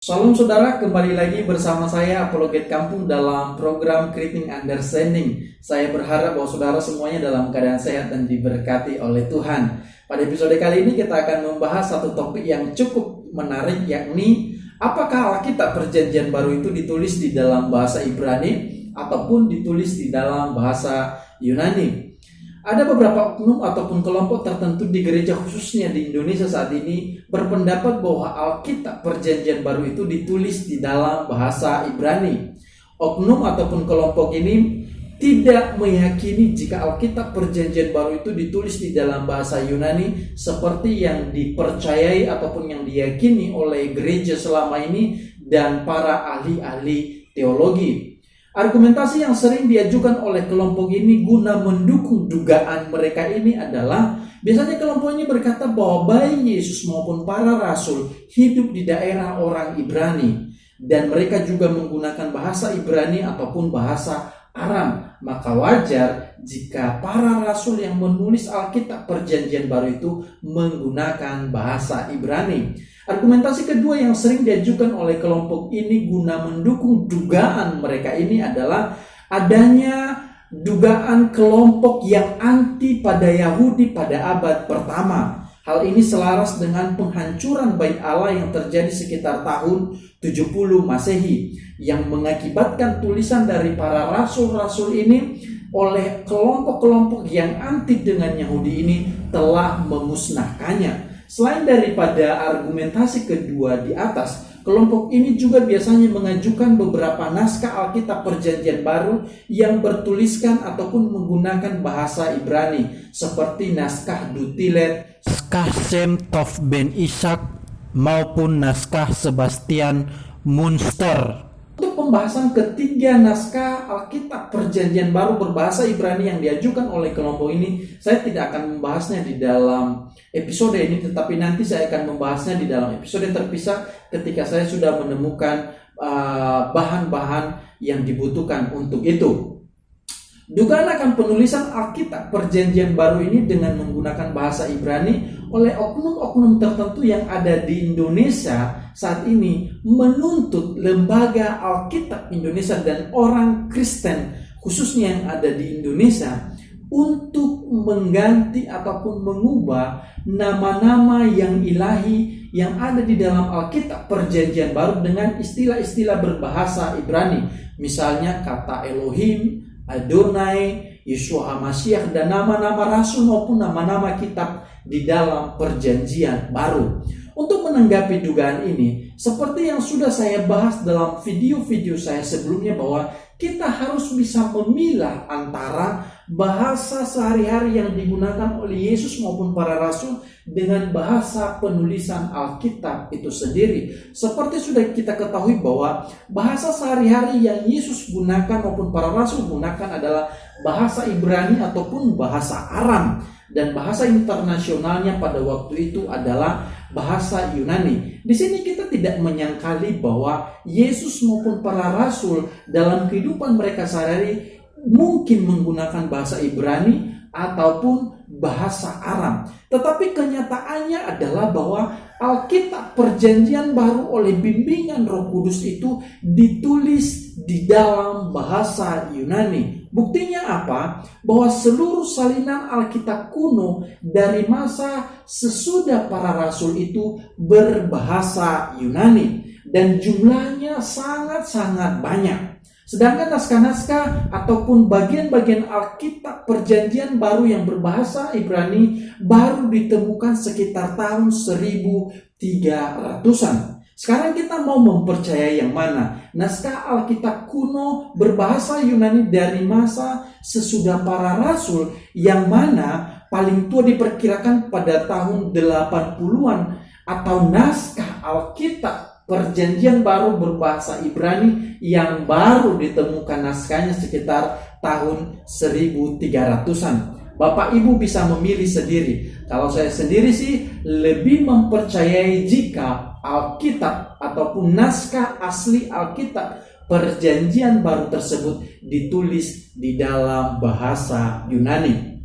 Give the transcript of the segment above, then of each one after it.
Salam saudara, kembali lagi bersama saya Apologet Kampung dalam program Creating Understanding. Saya berharap bahwa saudara semuanya dalam keadaan sehat dan diberkati oleh Tuhan. Pada episode kali ini kita akan membahas satu topik yang cukup menarik, yakni apakah Alkitab Perjanjian Baru itu ditulis di dalam bahasa Ibrani ataupun ditulis di dalam bahasa Yunani. Ada beberapa oknum ataupun kelompok tertentu di gereja khususnya di Indonesia saat ini berpendapat bahwa Alkitab Perjanjian Baru itu ditulis di dalam bahasa Ibrani. Oknum ataupun kelompok ini tidak meyakini jika Alkitab Perjanjian Baru itu ditulis di dalam bahasa Yunani seperti yang dipercayai ataupun yang diyakini oleh gereja selama ini dan para ahli-ahli teologi. Argumentasi yang sering diajukan oleh kelompok ini guna mendukung dugaan mereka ini adalah biasanya kelompok ini berkata bahwa baik Yesus maupun para rasul hidup di daerah orang Ibrani dan mereka juga menggunakan bahasa Ibrani ataupun bahasa Aram. Maka wajar jika para rasul yang menulis Alkitab Perjanjian Baru itu menggunakan bahasa Ibrani. Argumentasi kedua yang sering diajukan oleh kelompok ini guna mendukung dugaan mereka ini adalah adanya dugaan kelompok yang anti pada Yahudi pada abad pertama. Hal ini selaras dengan penghancuran Bait Allah yang terjadi sekitar tahun 70 Masehi yang mengakibatkan tulisan dari para rasul-rasul ini oleh kelompok-kelompok yang anti dengan Yahudi ini telah memusnahkannya. Selain daripada argumentasi kedua di atas, kelompok ini juga biasanya mengajukan beberapa naskah Alkitab Perjanjian Baru yang bertuliskan ataupun menggunakan bahasa Ibrani seperti naskah Dutilet, naskah Shem Tov Ben Ishak maupun naskah Sebastian Munster. Untuk pembahasan ketiga naskah Alkitab Perjanjian Baru berbahasa Ibrani yang diajukan oleh kelompok ini, saya tidak akan membahasnya di dalam episode ini, tetapi nanti saya akan membahasnya di dalam episode terpisah ketika saya sudah menemukan bahan-bahan yang dibutuhkan untuk itu. Dugaan akan penulisan Alkitab Perjanjian Baru ini dengan menggunakan bahasa Ibrani oleh oknum-oknum tertentu yang ada di Indonesia saat ini menuntut lembaga Alkitab Indonesia dan orang Kristen khususnya yang ada di Indonesia untuk mengganti ataupun mengubah nama-nama yang ilahi yang ada di dalam Alkitab Perjanjian Baru dengan istilah-istilah berbahasa Ibrani. Misalnya kata Elohim, Adonai, Yeshua HaMashiach, dan nama-nama rasul maupun nama-nama kitab di dalam Perjanjian Baru. Untuk menanggapi dugaan ini, seperti yang sudah saya bahas dalam video-video saya sebelumnya bahwa kita harus bisa memilah antara bahasa sehari-hari yang digunakan oleh Yesus maupun para rasul dengan bahasa penulisan Alkitab itu sendiri. Seperti sudah kita ketahui bahwa bahasa sehari-hari yang Yesus gunakan maupun para rasul gunakan adalah bahasa Ibrani ataupun bahasa Aram. Dan bahasa internasionalnya pada waktu itu adalah bahasa Yunani. Di sini kita tidak menyangkali bahwa Yesus maupun para rasul dalam kehidupan mereka sehari-hari mungkin menggunakan bahasa Ibrani ataupun bahasa Aram. Tetapi kenyataannya adalah bahwa Alkitab Perjanjian Baru oleh bimbingan Roh Kudus itu ditulis di dalam bahasa Yunani. Buktinya apa? Bahwa seluruh salinan Alkitab kuno dari masa sesudah para rasul itu berbahasa Yunani dan jumlahnya sangat-sangat banyak. Sedangkan naskah-naskah ataupun bagian-bagian Alkitab Perjanjian Baru yang berbahasa Ibrani baru ditemukan sekitar tahun 1300-an. Sekarang kita mau mempercayai yang mana? Naskah Alkitab kuno berbahasa Yunani dari masa sesudah para rasul yang mana paling tua diperkirakan pada tahun 80-an atau naskah Alkitab Perjanjian Baru berbahasa Ibrani yang baru ditemukan naskahnya sekitar tahun 1300-an. Bapak Ibu bisa memilih sendiri. Kalau saya sendiri sih lebih mempercayai jika Alkitab ataupun naskah asli Alkitab Perjanjian Baru tersebut ditulis di dalam bahasa Yunani.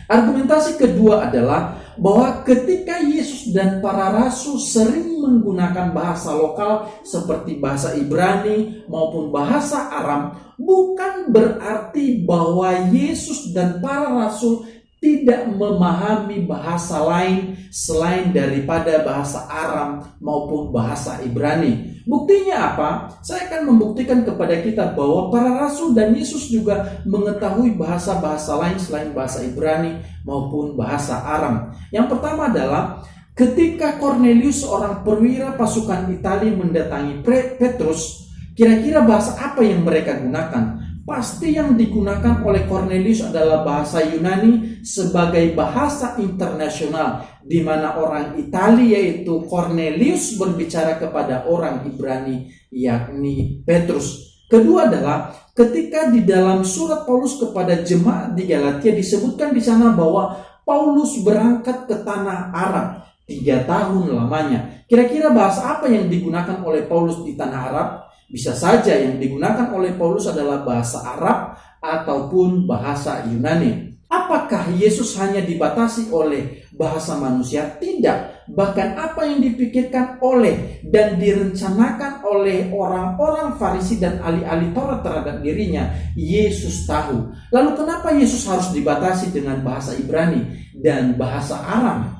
Argumentasi kedua adalah bahwa ketika Yesus dan para rasul sering menggunakan bahasa lokal seperti bahasa Ibrani maupun bahasa Aram, bukan berarti bahwa Yesus dan para rasul tidak memahami bahasa lain selain daripada bahasa Aram maupun bahasa Ibrani. Buktinya apa? Saya akan membuktikan kepada kita bahwa para rasul dan Yesus juga mengetahui bahasa-bahasa lain selain bahasa Ibrani maupun bahasa Aram. Yang pertama adalah ketika Cornelius, seorang perwira pasukan Italia, mendatangi Petrus, kira-kira bahasa apa yang mereka gunakan? Pasti yang digunakan oleh Cornelius adalah bahasa Yunani sebagai bahasa internasional, di mana orang Italia yaitu Cornelius berbicara kepada orang Ibrani yakni Petrus. Kedua adalah ketika di dalam surat Paulus kepada jemaat di Galatia disebutkan di sana bahwa Paulus berangkat ke tanah Arab 3 tahun lamanya. Kira-kira bahasa apa yang digunakan oleh Paulus di tanah Arab? Bisa saja yang digunakan oleh Paulus adalah bahasa Arab ataupun bahasa Yunani. Apakah Yesus hanya dibatasi oleh bahasa manusia? Tidak. Bahkan apa yang dipikirkan oleh dan direncanakan oleh orang-orang Farisi dan ahli-ahli Taurat terhadap dirinya, Yesus tahu. Lalu kenapa Yesus harus dibatasi dengan bahasa Ibrani dan bahasa Aram?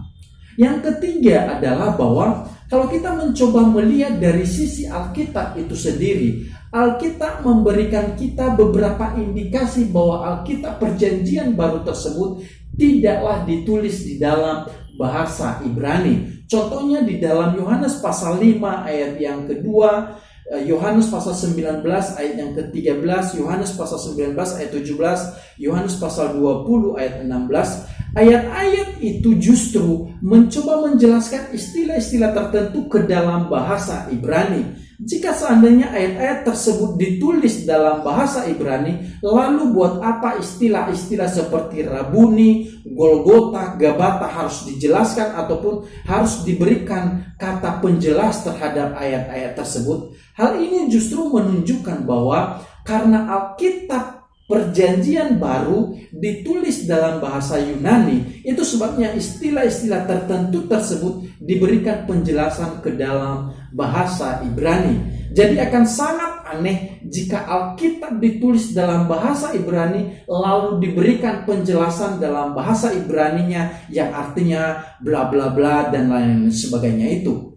Yang ketiga adalah bahwa kalau kita mencoba melihat dari sisi Alkitab itu sendiri, Alkitab memberikan kita beberapa indikasi bahwa Alkitab Perjanjian Baru tersebut tidaklah ditulis di dalam bahasa Ibrani. Contohnya di dalam Yohanes pasal 5 ayat yang kedua, Yohanes pasal 19 ayat yang ke-13, Yohanes pasal 19 ayat 17, Yohanes pasal 20 ayat 16. Ayat-ayat itu justru mencoba menjelaskan istilah-istilah tertentu ke dalam bahasa Ibrani. Jika seandainya ayat-ayat tersebut ditulis dalam bahasa Ibrani, lalu buat apa istilah-istilah seperti Rabuni, Golgota, Gabata harus dijelaskan ataupun harus diberikan kata penjelas terhadap ayat-ayat tersebut? Hal ini justru menunjukkan bahwa karena Alkitab Perjanjian Baru ditulis dalam bahasa Yunani, itu sebabnya istilah-istilah tertentu tersebut diberikan penjelasan ke dalam bahasa Ibrani. Jadi akan sangat aneh jika Alkitab ditulis dalam bahasa Ibrani lalu diberikan penjelasan dalam bahasa Ibraninya yang artinya bla bla bla dan lain sebagainya itu.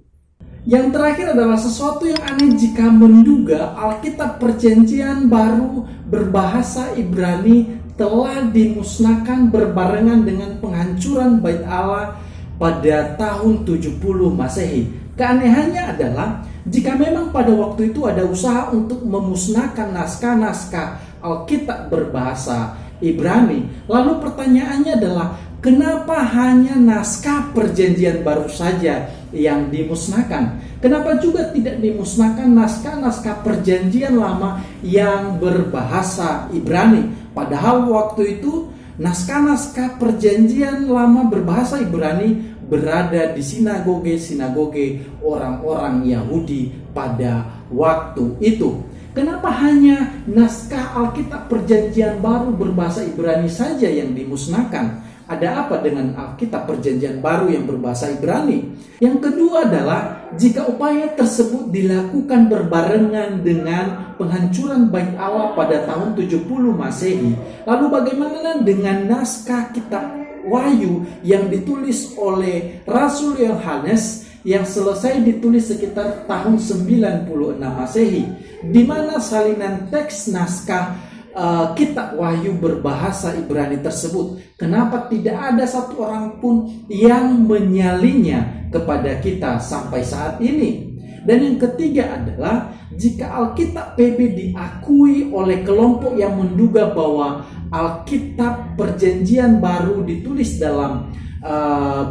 Yang terakhir adalah sesuatu yang aneh jika menduga Alkitab Perjanjian Baru berbahasa Ibrani telah dimusnahkan berbarengan dengan penghancuran Bait Allah pada tahun 70 Masehi. Keanehannya adalah jika memang pada waktu itu ada usaha untuk memusnahkan naskah-naskah Alkitab berbahasa Ibrani, lalu pertanyaannya adalah kenapa hanya naskah Perjanjian Baru saja yang dimusnahkan? Kenapa juga tidak dimusnahkan naskah-naskah Perjanjian Lama yang berbahasa Ibrani? Padahal waktu itu naskah-naskah Perjanjian Lama berbahasa Ibrani berada di sinagoge orang-orang Yahudi pada waktu itu. Kenapa hanya naskah Alkitab Perjanjian Baru berbahasa Ibrani saja yang dimusnahkan? Ada apa dengan Alkitab Perjanjian Baru yang berbahasa Ibrani? Yang kedua adalah jika upaya tersebut dilakukan berbarengan dengan penghancuran Bait Allah pada tahun 70 Masehi, lalu bagaimana dengan naskah kitab Wahyu yang ditulis oleh Rasul Yohanes yang selesai ditulis sekitar tahun 96 Masehi, di mana salinan teks naskah kitab Wahyu berbahasa Ibrani tersebut, kenapa tidak ada satu orang pun yang menyalinya kepada kita sampai saat ini? Dan yang ketiga adalah jika Alkitab PB diakui oleh kelompok yang menduga bahwa Alkitab Perjanjian Baru ditulis dalam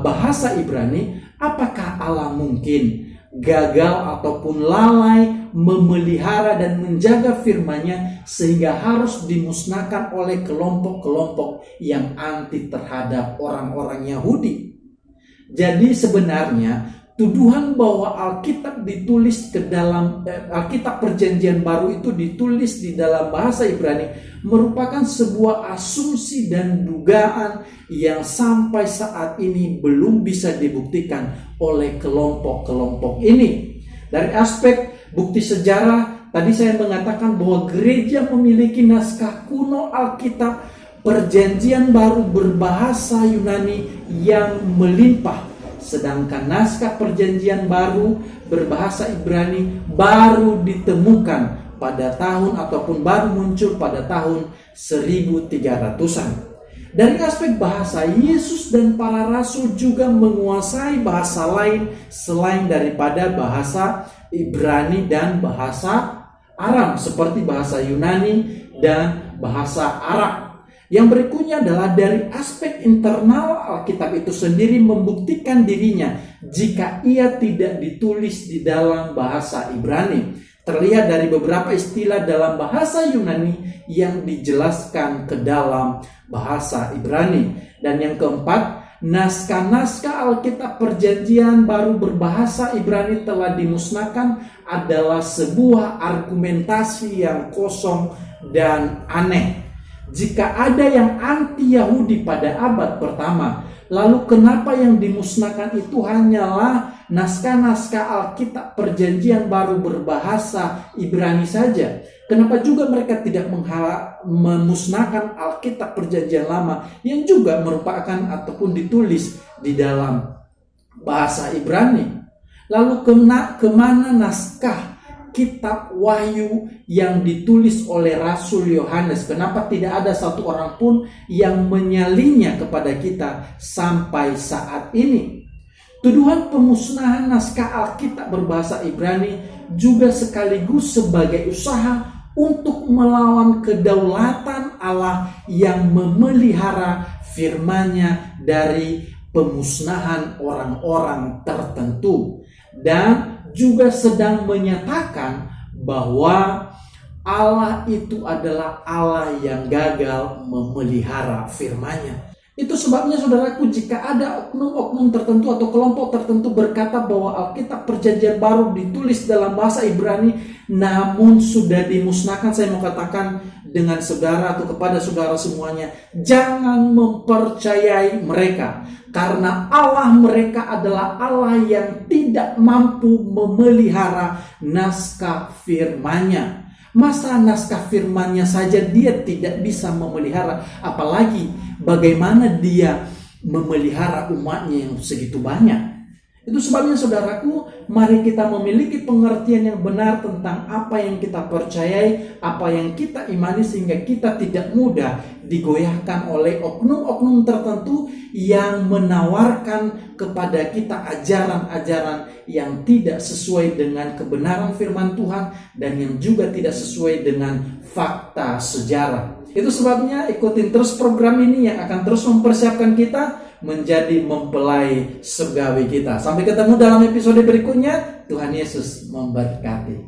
bahasa Ibrani, apakah Allah mungkin gagal ataupun lalai memelihara dan menjaga firman-Nya sehingga harus dimusnahkan oleh kelompok-kelompok yang anti terhadap orang-orang Yahudi? Jadi sebenarnya tuduhan bahwa Alkitab ditulis ke dalam Alkitab Perjanjian Baru itu ditulis di dalam bahasa Ibrani merupakan sebuah asumsi dan dugaan yang sampai saat ini belum bisa dibuktikan oleh kelompok-kelompok ini. Dari aspek bukti sejarah, tadi saya mengatakan bahwa gereja memiliki naskah kuno Alkitab Perjanjian Baru berbahasa Yunani yang melimpah. Sedangkan naskah Perjanjian Baru berbahasa Ibrani baru ditemukan pada tahun ataupun baru muncul pada tahun 1300-an. Dari aspek bahasa, Yesus dan para rasul juga menguasai bahasa lain selain daripada bahasa Ibrani dan bahasa Aram, seperti bahasa Yunani dan bahasa Arab. Yang berikutnya adalah dari aspek internal Alkitab itu sendiri membuktikan dirinya jika ia tidak ditulis di dalam bahasa Ibrani. Terlihat dari beberapa istilah dalam bahasa Yunani yang dijelaskan ke dalam bahasa Ibrani. Dan yang keempat, naskah-naskah Alkitab Perjanjian Baru berbahasa Ibrani telah dimusnahkan adalah sebuah argumentasi yang kosong dan aneh. Jika ada yang anti-Yahudi pada abad pertama, lalu kenapa yang dimusnahkan itu hanyalah naskah-naskah Alkitab Perjanjian Baru berbahasa Ibrani saja? Kenapa juga mereka tidak memusnahkan Alkitab Perjanjian Lama yang juga merupakan ataupun ditulis di dalam bahasa Ibrani? Lalu kemana naskah Kitab Wahyu yang ditulis oleh Rasul Yohanes? Kenapa tidak ada satu orang pun yang menyalinya kepada kita sampai saat ini? Tuduhan pemusnahan naskah Alkitab berbahasa Ibrani juga sekaligus sebagai usaha untuk melawan kedaulatan Allah yang memelihara firman-Nya dari pemusnahan orang-orang tertentu, dan juga sedang menyatakan bahwa Allah itu adalah Allah yang gagal memelihara firman-Nya. Itu sebabnya saudaraku, jika ada oknum-oknum tertentu atau kelompok tertentu berkata bahwa Alkitab Perjanjian Baru ditulis dalam bahasa Ibrani namun sudah dimusnahkan, saya mau katakan dengan saudara atau kepada saudara semuanya, jangan mempercayai mereka. Karena Allah mereka adalah Allah yang tidak mampu memelihara naskah firman-Nya. Masa naskah firman-Nya saja dia tidak bisa memelihara, apalagi bagaimana dia memelihara umatnya yang segitu banyak. Itu sebabnya saudaraku, mari kita memiliki pengertian yang benar tentang apa yang kita percayai, apa yang kita imani, sehingga kita tidak mudah digoyahkan oleh oknum-oknum tertentu yang menawarkan kepada kita ajaran-ajaran yang tidak sesuai dengan kebenaran firman Tuhan dan yang juga tidak sesuai dengan fakta sejarah. Itu sebabnya ikutin terus program ini yang akan terus mempersiapkan kita menjadi mempelai surgawi kita. Sampai ketemu dalam episode berikutnya. Tuhan Yesus memberkati.